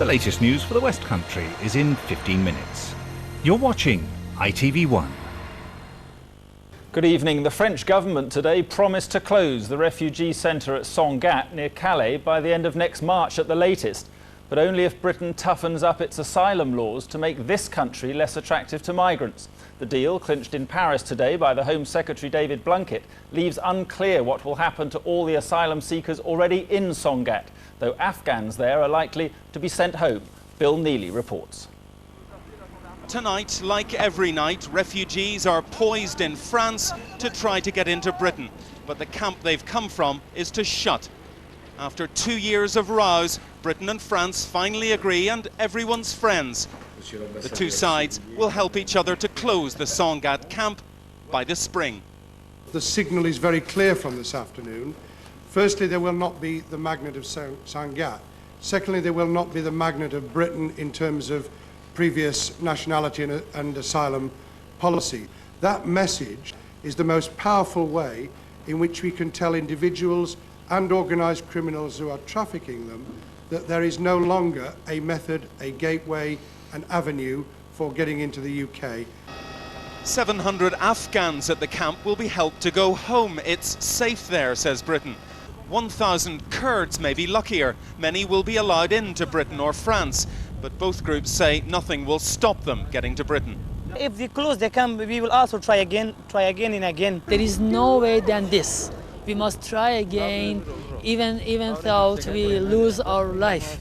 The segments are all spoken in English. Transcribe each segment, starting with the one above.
The latest news for the West Country is in 15 minutes. You're watching ITV1. Good evening. The French government today promised to close the refugee centre at Sangatte near Calais by the end of next March at the latest, but only if Britain toughens up its asylum laws to make this country less attractive to migrants. The deal, clinched in Paris today by the Home Secretary David Blunkett, leaves unclear what will happen to all the asylum seekers already in Sangatte, though Afghans there are likely to be sent home. Bill Neely reports. Tonight, like every night, refugees are poised in France to try to get into Britain. But the camp they've come from is to shut. After 2 years of rows, Britain and France finally agree and everyone's friends. The two sides will help each other to close the Sangatte camp by the spring. The signal is very clear from this afternoon. Firstly, there will not be the magnet of Sangatte. Secondly, there will not be the magnet of Britain in terms of previous nationality and asylum policy. That message is the most powerful way in which we can tell individuals and organised criminals who are trafficking them that there is no longer a method, a gateway, an avenue for getting into the UK. 700 Afghans at the camp will be helped to go home. It's safe there, says Britain. 1,000 Kurds may be luckier. Many will be allowed into Britain or France, but both groups say nothing will stop them getting to Britain. If they close the camp, we will also try again and again. There is no way than this. We must try again, even though we lose our life.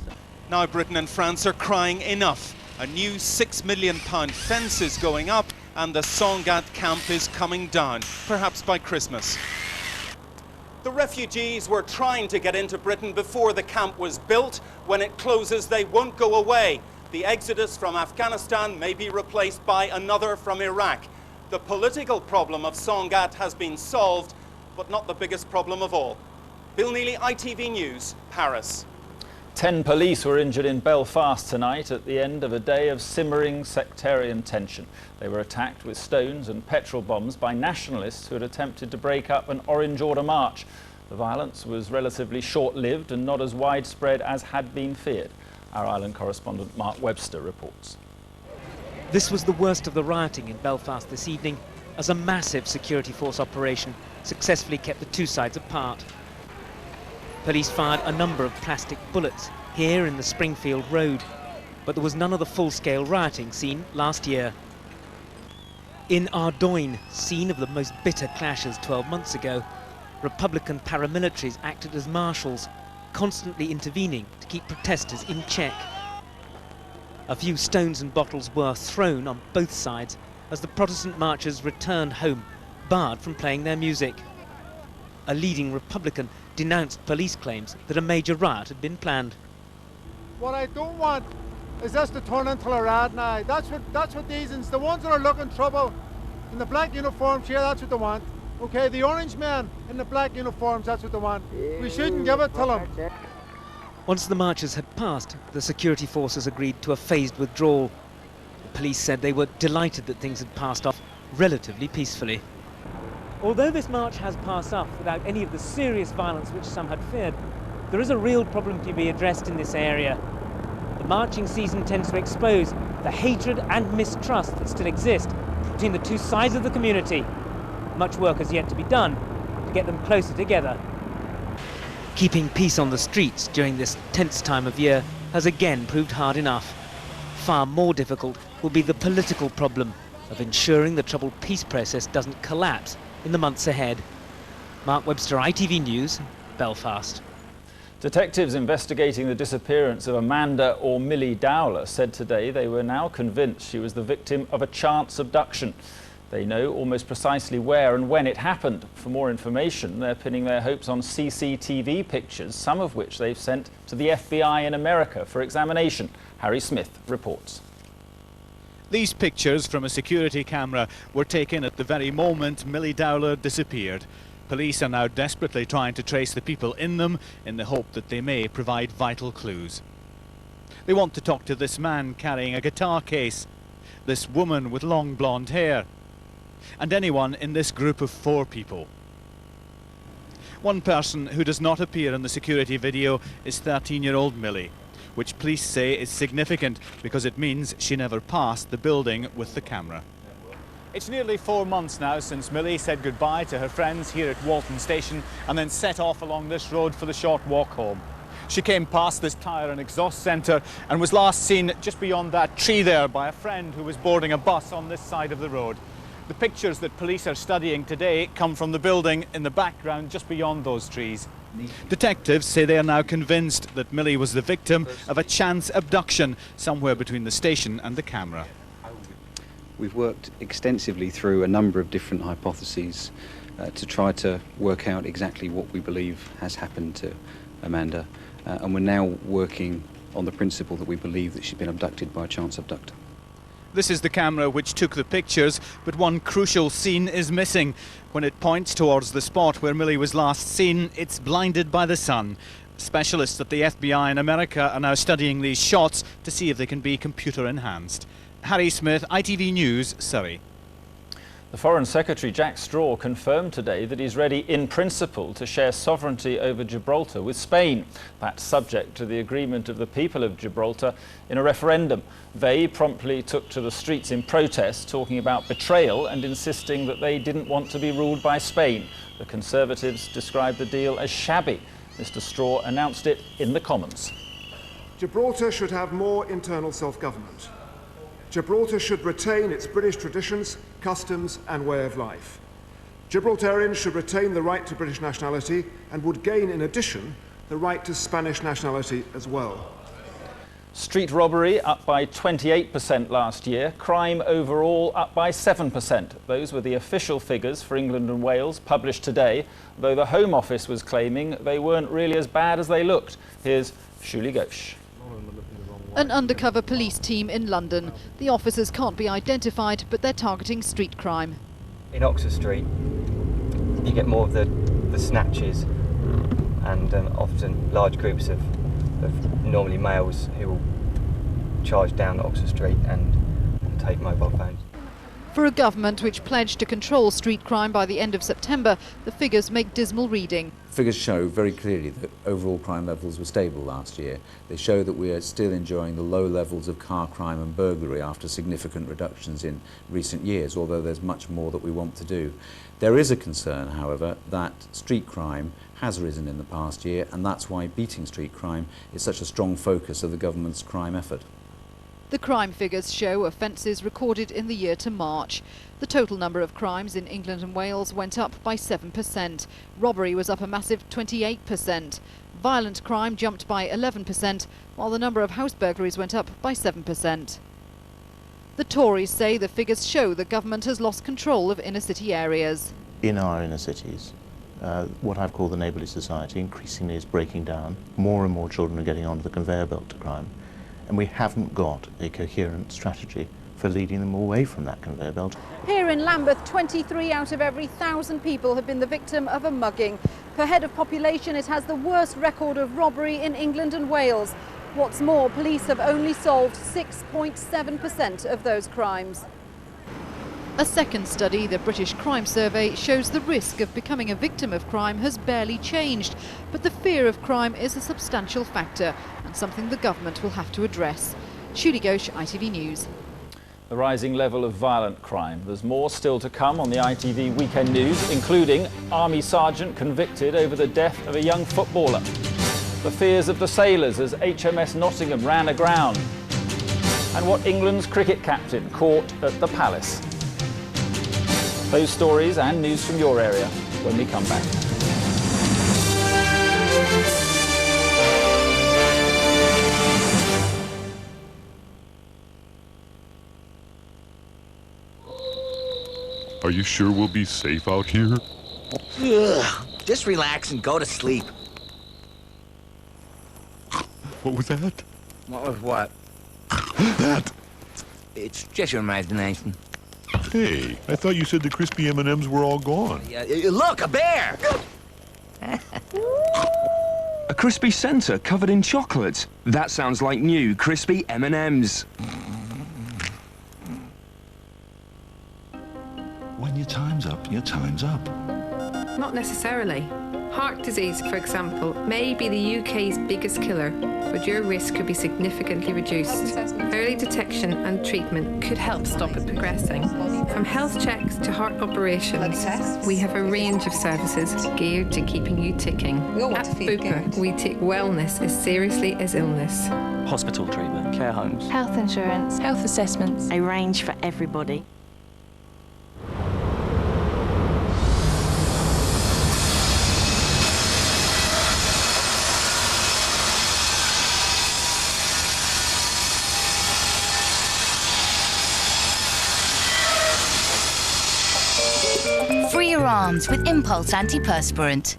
Now Britain and France are crying enough. A new £6 million fence is going up and the Sangatte camp is coming down, perhaps by Christmas. The refugees were trying to get into Britain before the camp was built. When it closes, they won't go away. The exodus from Afghanistan may be replaced by another from Iraq. The political problem of Sangatte has been solved, but not the biggest problem of all. Bill Neely, ITV News, Paris. 10 police were injured in Belfast tonight at the end of a day of simmering sectarian tension. They were attacked with stones and petrol bombs by nationalists who had attempted to break up an Orange Order march. The violence was relatively short-lived and not as widespread as had been feared. Our Ireland correspondent Mark Webster reports. This was the worst of the rioting in Belfast this evening, as a massive security force operation successfully kept the two sides apart. Police fired a number of plastic bullets here in the Springfield Road, but there was none of the full-scale rioting seen last year. In Ardoyne, scene of the most bitter clashes 12 months ago, Republican paramilitaries acted as marshals, constantly intervening to keep protesters in check. A few stones and bottles were thrown on both sides as the Protestant marchers returned home, barred from playing their music. A leading Republican denounced police claims that a major riot had been planned. What I don't want is this to turn into a riot now. That's what these, the ones that are looking trouble in the black uniforms here, that's what they want. Okay, the orange men in the black uniforms, that's what they want. We shouldn't give it to them. Once the marchers had passed, the security forces agreed to a phased withdrawal. The police said they were delighted that things had passed off relatively peacefully. Although this march has passed off without any of the serious violence which some had feared, there is a real problem to be addressed in this area. The marching season tends to expose the hatred and mistrust that still exist between the two sides of the community. Much work has yet to be done to get them closer together. Keeping peace on the streets during this tense time of year has again proved hard enough. Far more difficult will be the political problem of ensuring the troubled peace process doesn't collapse in the months ahead. Mark Webster, ITV News, Belfast. Detectives investigating the disappearance of Amanda or Millie Dowler said today they were now convinced she was the victim of a chance abduction. They know almost precisely where and when it happened. For more information, they're pinning their hopes on CCTV pictures, some of which they've sent to the FBI in America for examination. Harry Smith reports. These pictures from a security camera were taken at the very moment Millie Dowler disappeared. Police are now desperately trying to trace the people in them in the hope that they may provide vital clues. They want to talk to this man carrying a guitar case, this woman with long blonde hair, and anyone in this group of 4 people. One person who does not appear in the security video is 13-year-old Millie. which police say is significant because it means she never passed the building with the camera. It's nearly 4 months now since Millie said goodbye to her friends here at Walton Station and then set off along this road for the short walk home. She came past this tyre and exhaust centre and was last seen just beyond that tree there by a friend who was boarding a bus on this side of the road. The pictures that police are studying today come from the building in the background just beyond those trees. Detectives say they are now convinced that Millie was the victim of a chance abduction somewhere between the station and the camera. We've worked extensively through a number of different hypotheses to try to work out exactly what we believe has happened to Amanda, and we're now working on the principle that we believe that she's been abducted by a chance abductor. This is the camera which took the pictures, but one crucial scene is missing. When it points towards the spot where Millie was last seen, it's blinded by the sun. Specialists at the FBI in America are now studying these shots to see if they can be computer enhanced. Harry Smith, ITV News, Surrey. The Foreign Secretary Jack Straw confirmed today that he's ready in principle to share sovereignty over Gibraltar with Spain. That's subject to the agreement of the people of Gibraltar in a referendum. They promptly took to the streets in protest, talking about betrayal and insisting that they didn't want to be ruled by Spain. The Conservatives described the deal as shabby. Mr. Straw announced it in the Commons. Gibraltar should have more internal self-government. Gibraltar should retain its British traditions, customs and way of life. Gibraltarians should retain the right to British nationality and would gain, in addition, the right to Spanish nationality as well. Street robbery up by 28% last year. Crime overall up by 7%. Those were the official figures for England and Wales published today, though the Home Office was claiming they weren't really as bad as they looked. Here's Shuli Ghosh. An undercover police team in London. The officers can't be identified, but they're targeting street crime. In Oxford Street, you get more of the snatches and often large groups of normally males who will charge down Oxford Street and take mobile phones. For a government which pledged to control street crime by the end of September, the figures make dismal reading. Figures show very clearly that overall crime levels were stable last year. They show that we are still enjoying the low levels of car crime and burglary after significant reductions in recent years, although there's much more that we want to do. There is a concern, however, that street crime has risen in the past year, and that's why beating street crime is such a strong focus of the government's crime effort. The crime figures show offences recorded in the year to March. The total number of crimes in England and Wales went up by 7%. Robbery was up a massive 28%. Violent crime jumped by 11%, while the number of house burglaries went up by 7%. The Tories say the figures show the government has lost control of inner city areas. In our inner cities, what I've called the neighbourly society increasingly is breaking down. More and more children are getting onto the conveyor belt to crime. And we haven't got a coherent strategy for leading them away from that conveyor belt. Here in Lambeth, 23 out of every 1,000 people have been the victim of a mugging. Per head of population, it has the worst record of robbery in England and Wales. What's more, police have only solved 6.7% of those crimes. A second study, the British Crime Survey, shows the risk of becoming a victim of crime has barely changed, but the fear of crime is a substantial factor and something the government will have to address. Shuli Ghosh, ITV News. The rising level of violent crime. There's more still to come on the ITV Weekend News, including Army Sergeant convicted over the death of a young footballer, the fears of the sailors as HMS Nottingham ran aground, and what England's cricket captain caught at the Palace. Those stories and news from your area when we come back. Are you sure we'll be safe out here? Ugh, just relax and go to sleep. What was that? What was what? That! It's just your imagination. Hey, I thought you said the crispy M&Ms were all gone. Look, a bear! A crispy centre covered in chocolate. That sounds like new crispy M&Ms. When your time's up, your time's up. Not necessarily. Heart disease, for example, may be the UK's biggest killer, but your risk could be significantly reduced. Early detection and treatment could help stop it progressing. From health checks to heart operations, we have a range of services geared to keeping you ticking. At Bupa, we take wellness as seriously as illness. Hospital treatment, care homes, health insurance, health assessments, a range for everybody. Free your arms with Impulse Antiperspirant.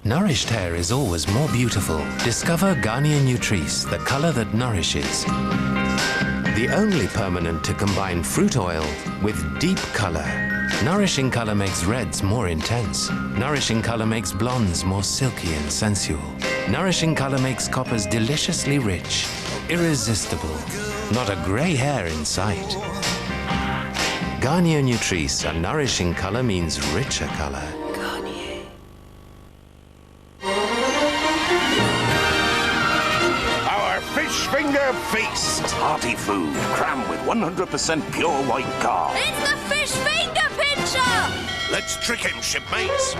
Nourished hair is always more beautiful. Discover Garnier Nutrice, the color that nourishes. The only permanent to combine fruit oil with deep color. Nourishing color makes reds more intense. Nourishing color makes blondes more silky and sensual. Nourishing color makes coppers deliciously rich, irresistible. Not a gray hair in sight. Garnier Nutrice, a nourishing color means richer color. Garnier. Our fish finger feast. Hearty food, crammed with 100% pure white gar. It's the fish finger pincher! Let's trick him, shipmates.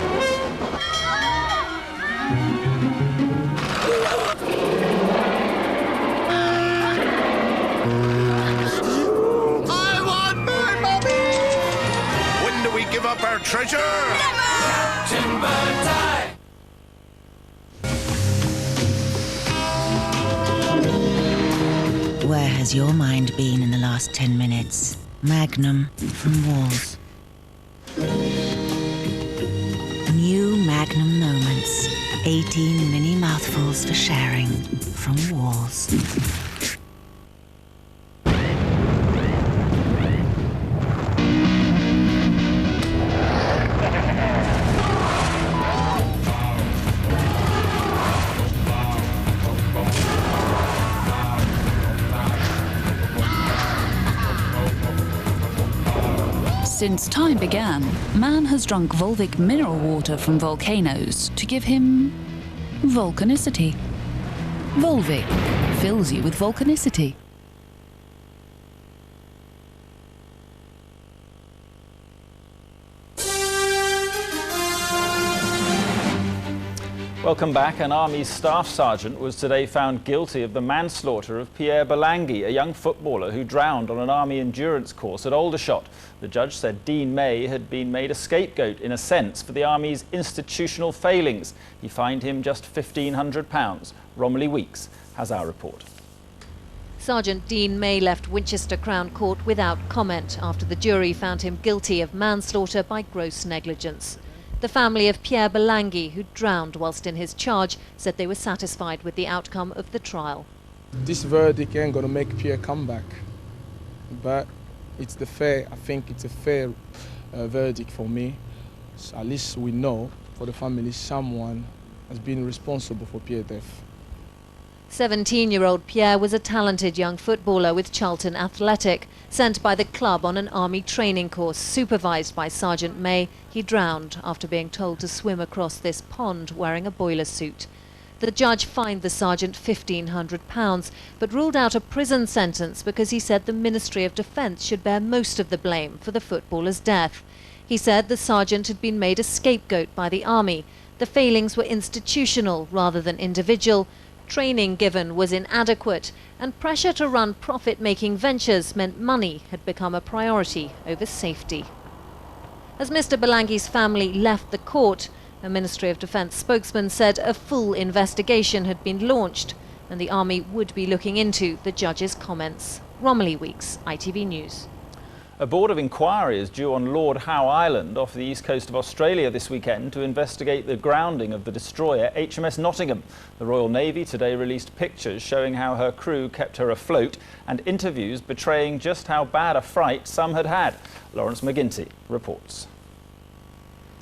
Give up our treasure! Never! Timber time! Where has your mind been in the last 10 minutes? Magnum from Walls. New Magnum Moments. 18 mini mouthfuls for sharing from Walls. Since time began, man has drunk Volvic mineral water from volcanoes to give him volcanicity. Volvic fills you with volcanicity. Welcome back. An Army staff sergeant was today found guilty of the manslaughter of Pierre Belanghi, a young footballer who drowned on an Army endurance course at Aldershot. The judge said Dean May had been made a scapegoat, in a sense, for the Army's institutional failings. He fined him just £1,500. Romilly Weeks has our report. Sergeant Dean May left Winchester Crown Court without comment after the jury found him guilty of manslaughter by gross negligence. The family of Pierre Belanghi, who drowned whilst in his charge, said they were satisfied with the outcome of the trial. This verdict ain't going to make Pierre come back, but I think it's a fair verdict for me. So at least we know, for the family, someone has been responsible for Pierre's death. 17-year-old Pierre was a talented young footballer with Charlton Athletic. Sent by the club on an army training course supervised by Sergeant May, he drowned after being told to swim across this pond wearing a boiler suit. The judge fined the sergeant £1,500 but ruled out a prison sentence because he said the Ministry of Defence should bear most of the blame for the footballer's death. He said the sergeant had been made a scapegoat by the army. The failings were institutional rather than individual. Training given was inadequate, and pressure to run profit-making ventures meant money had become a priority over safety. As Mr. Belanghi's family left the court, a Ministry of Defence spokesman said a full investigation had been launched, and the Army would be looking into the judge's comments. Romilly Weeks, ITV News. A board of inquiry is due on Lord Howe Island off the east coast of Australia this weekend to investigate the grounding of the destroyer HMS Nottingham. The Royal Navy today released pictures showing how her crew kept her afloat and interviews betraying just how bad a fright some had had. Lawrence McGinty reports.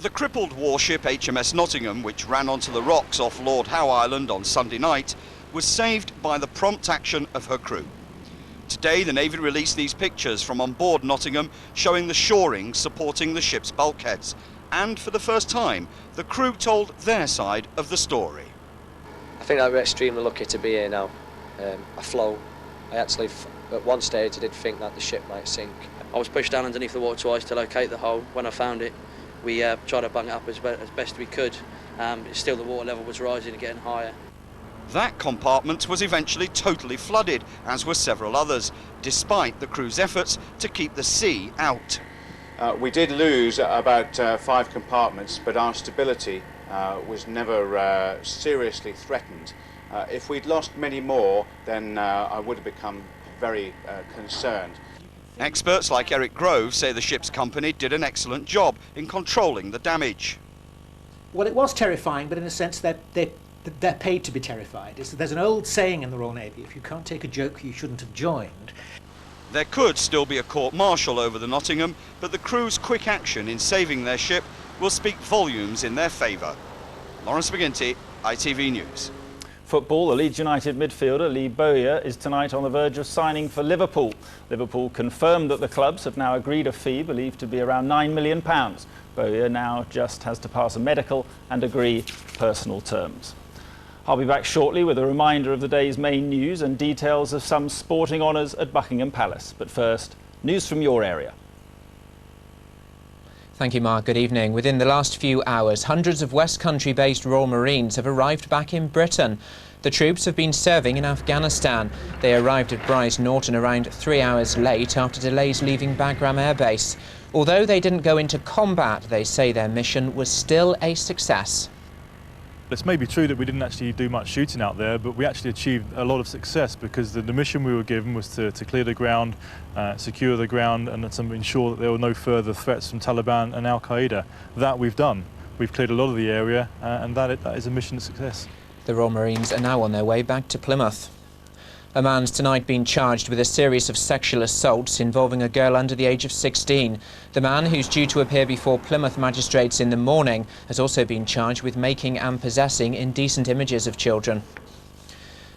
The crippled warship HMS Nottingham, which ran onto the rocks off Lord Howe Island on Sunday night, was saved by the prompt action of her crew. Today, the Navy released these pictures from on board Nottingham showing the shoring supporting the ship's bulkheads and for the first time, the crew told their side of the story. I think that we're extremely lucky to be here now, afloat. I actually, at one stage, I did think that the ship might sink. I was pushed down underneath the water twice to locate the hole. When I found it, we tried to bung it up as best we could. Still, the water level was rising and getting higher. That compartment was eventually totally flooded, as were several others, despite the crew's efforts to keep the sea out. We did lose about 5 compartments, but our stability was never seriously threatened. If we'd lost many more, then I would have become very concerned. Experts like Eric Grove say the ship's company did an excellent job in controlling the damage. Well, it was terrifying, but in a sense that they're paid to be terrified. There's an old saying in the Royal Navy, if you can't take a joke, you shouldn't have joined. There could still be a court-martial over the Nottingham, but the crew's quick action in saving their ship will speak volumes in their favour. Lawrence McGinty, ITV News. Football, the Leeds United midfielder Lee Bowyer is tonight on the verge of signing for Liverpool. Liverpool confirmed that the clubs have now agreed a fee believed to be around £9 million. Bowyer now just has to pass a medical and agree personal terms. I'll be back shortly with a reminder of the day's main news and details of some sporting honours at Buckingham Palace. But first, news from your area. Thank you, Mark. Good evening. Within the last few hours, hundreds of West Country-based Royal Marines have arrived back in Britain. The troops have been serving in Afghanistan. They arrived at Brize Norton around 3 hours late after delays leaving Bagram Air Base. Although they didn't go into combat, they say their mission was still a success. It's maybe true that we didn't actually do much shooting out there, but we actually achieved a lot of success because the mission we were given was to clear the ground, secure the ground, and to ensure that there were no further threats from Taliban and Al-Qaeda. That we've done. We've cleared a lot of the area, and that is a mission of success. The Royal Marines are now on their way back to Plymouth. A man's tonight been charged with a series of sexual assaults involving a girl under the age of 16. The man, who's due to appear before Plymouth magistrates in the morning, has also been charged with making and possessing indecent images of children.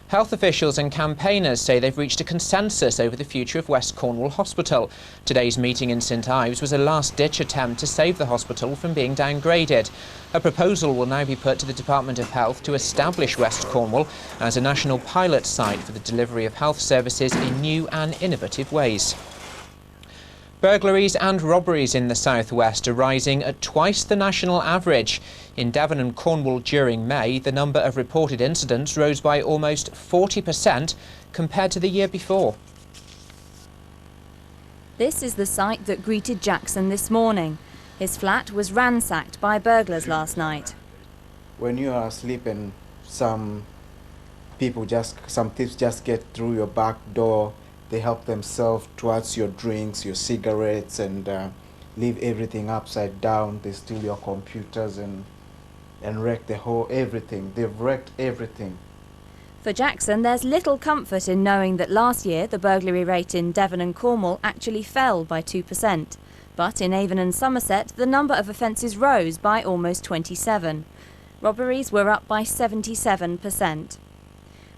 Health officials and campaigners say they've reached a consensus over the future of West Cornwall Hospital. Today's meeting in St Ives was a last-ditch attempt to save the hospital from being downgraded. A proposal will now be put to the Department of Health to establish West Cornwall as a national pilot site for the delivery of health services in new and innovative ways. Burglaries and robberies in the southwest are rising at twice the national average. In Devon and Cornwall during May, the number of reported incidents rose by almost 40% compared to the year before. This is the sight that greeted Jackson this morning. His flat was ransacked by burglars last night. When you are asleep and some thieves just get through your back door, they help themselves towards your drinks, your cigarettes, and leave everything upside down. They steal your computers and wreck the whole everything. They've wrecked everything. For Jackson, there's little comfort in knowing that last year the burglary rate in Devon and Cornwall actually fell by 2%. But in Avon and Somerset, the number of offences rose by almost 27. Robberies were up by 77%.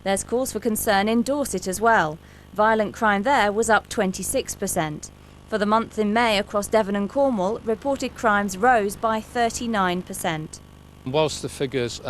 There's cause for concern in Dorset as well. Violent crime there was up 26%. For the month in May across Devon and Cornwall, reported crimes rose by 39%. Whilst the figures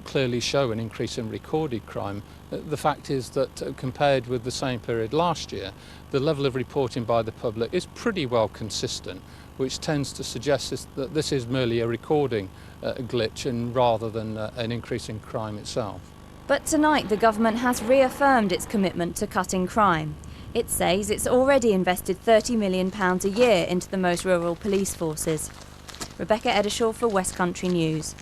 clearly show an increase in recorded crime, the fact is that compared with the same period last year, the level of reporting by the public is pretty well consistent, which tends to suggest that this is merely a recording glitch and rather than an increase in crime itself. But tonight the government has reaffirmed its commitment to cutting crime. It says it's already invested £30 million a year into the most rural police forces. Rebecca Edishaw for West Country News.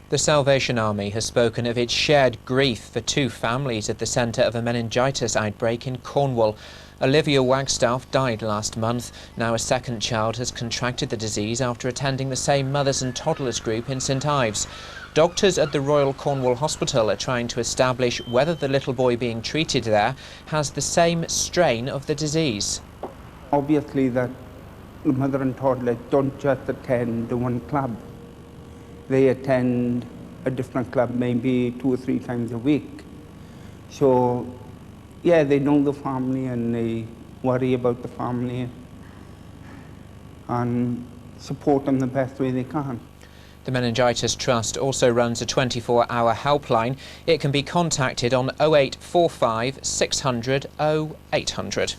The Salvation Army has spoken of its shared grief for 2 families at the centre of a meningitis outbreak in Cornwall. Olivia Wagstaff died last month. Now a second child has contracted the disease after attending the same mothers and toddlers group in St Ives. Doctors at the Royal Cornwall Hospital are trying to establish whether the little boy being treated there has the same strain of the disease. Obviously that the mother and toddler don't just attend the one club. They attend a different club maybe 2 or 3 times a week. So yeah, they know the family and they worry about the family. And support them the best way they can. The Meningitis Trust also runs a 24-hour helpline. It can be contacted on 0845 600 0800.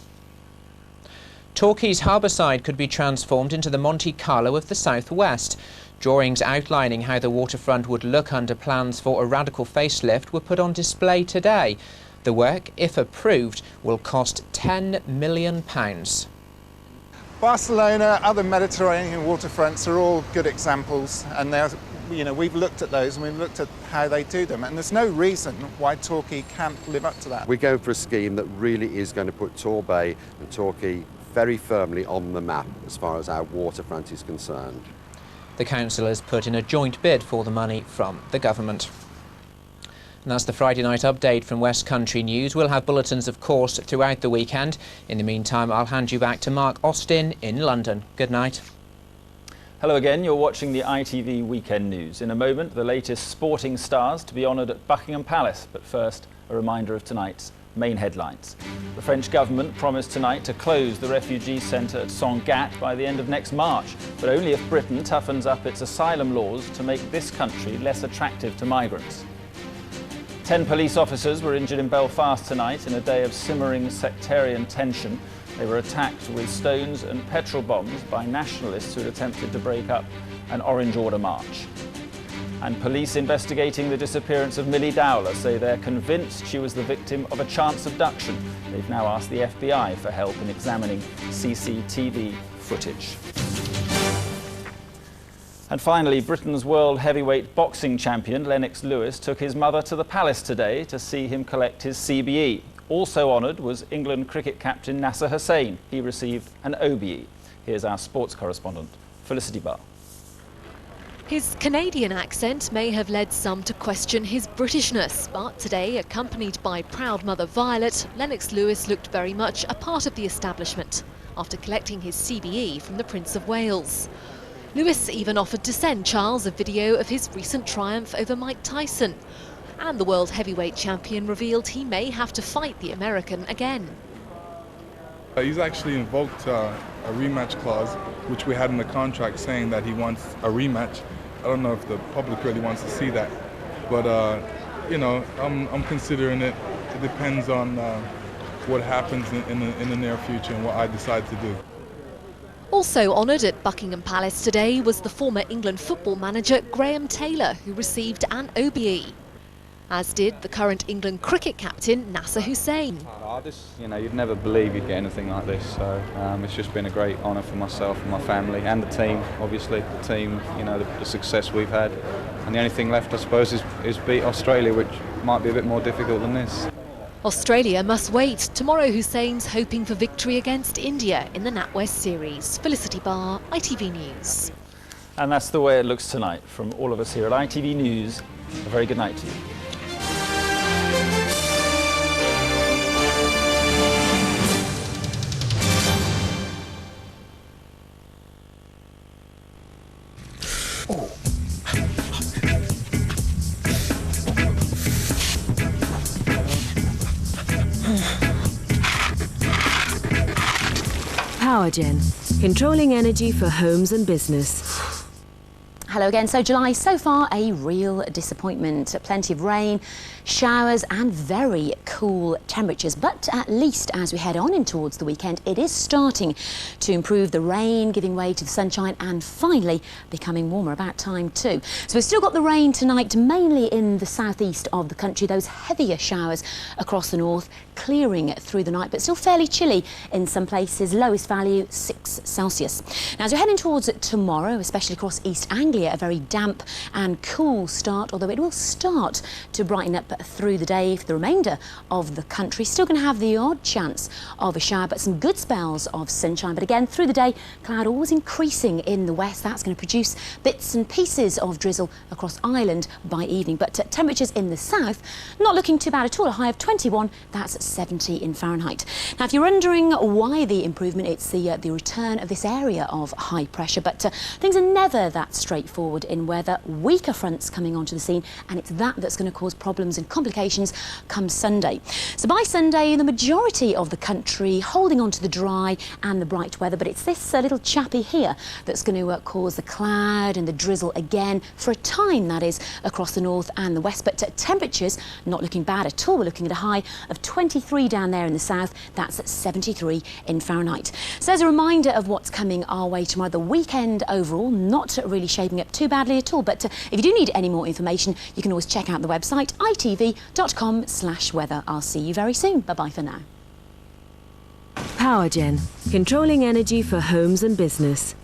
Torquay's harbourside could be transformed into the Monte Carlo of the southwest. Drawings outlining how the waterfront would look under plans for a radical facelift were put on display today. The work, if approved, will cost £10 million. Barcelona, other Mediterranean waterfronts are all good examples, and we've looked at those and we've looked at how they do them, and there's no reason why Torquay can't live up to that. We're going for a scheme that really is going to put Torbay and Torquay very firmly on the map as far as our waterfront is concerned. The council has put in a joint bid for the money from the government. And that's the Friday night update from West Country News. We'll have bulletins, of course, throughout the weekend. In the meantime, I'll hand you back to Mark Austin in London. Good night. Hello again, you're watching the ITV Weekend News. In a moment, the latest sporting stars to be honoured at Buckingham Palace. But first, a reminder of tonight's main headlines. The French government promised tonight to close the refugee centre at Sangatte by the end of next March, but only if Britain toughens up its asylum laws to make this country less attractive to migrants. 10 police officers were injured in Belfast tonight in a day of simmering sectarian tension. They were attacked with stones and petrol bombs by nationalists who had attempted to break up an Orange Order march. And police investigating the disappearance of Millie Dowler say they're convinced she was the victim of a chance abduction. They've now asked the FBI for help in examining CCTV footage. And finally, Britain's world heavyweight boxing champion Lennox Lewis took his mother to the palace today to see him collect his CBE. Also honoured was England cricket captain Nasser Hussain. He received an OBE. Here's our sports correspondent, Felicity Barr. His Canadian accent may have led some to question his Britishness, but today, accompanied by proud mother Violet, Lennox Lewis looked very much a part of the establishment after collecting his CBE from the Prince of Wales. Lewis even offered to send Charles a video of his recent triumph over Mike Tyson. And the world heavyweight champion revealed he may have to fight the American again. He's actually invoked a rematch clause, which we had in the contract saying that he wants a rematch. I don't know if the public really wants to see that, but I'm considering it. It depends on what happens in the near future and what I decide to do. Also honoured at Buckingham Palace today was the former England football manager Graham Taylor, who received an OBE. As did the current England cricket captain Nasser Hussain. You'd never believe you'd get anything like this, so it's just been a great honour for myself and my family and the team, obviously. The team, the success we've had. And the only thing left, I suppose, is beat Australia, which might be a bit more difficult than this. Australia must wait. Tomorrow Hussain's hoping for victory against India in the NatWest series. Felicity Barr, ITV News. And that's the way it looks tonight. From all of us here at ITV News, a very good night to you. PowerGen, controlling energy for homes and business. Hello again. So July so far a real disappointment. Plenty of rain, showers and very cool temperatures. But at least as we head on in towards the weekend, it is starting to improve. The rain giving way to the sunshine and finally becoming warmer. About time too. So we've still got the rain tonight, mainly in the southeast of the country. Those heavier showers across the north, clearing through the night, but still fairly chilly in some places. Lowest value 6 Celsius. Now as we're heading towards tomorrow, especially across East Anglia, a very damp and cool start, although it will start to brighten up through the day for the remainder of the country. Still going to have the odd chance of a shower, but some good spells of sunshine. But again, through the day, cloud always increasing in the west. That's going to produce bits and pieces of drizzle across Ireland by evening. But temperatures in the south, not looking too bad at all. A high of 21, that's 70 in Fahrenheit. Now, if you're wondering why the improvement, it's the return of this area of high pressure. But things are never that straightforward. forward in weather, weaker fronts coming onto the scene, and it's that that's going to cause problems and complications come Sunday. So by Sunday, the majority of the country holding on to the dry and the bright weather, but it's this little chappy here that's going to cause the cloud and the drizzle again for a time, that is, across the north and the west. But temperatures not looking bad at all. We're looking at a high of 23 down there in the south. That's at 73 in Fahrenheit. So as a reminder of what's coming our way tomorrow, the weekend overall not really shaping up too badly at all. But if you do need any more information, you can always check out the website itv.com/weather. I'll see you very soon. Bye-bye for now. Powergen, controlling energy for homes and business.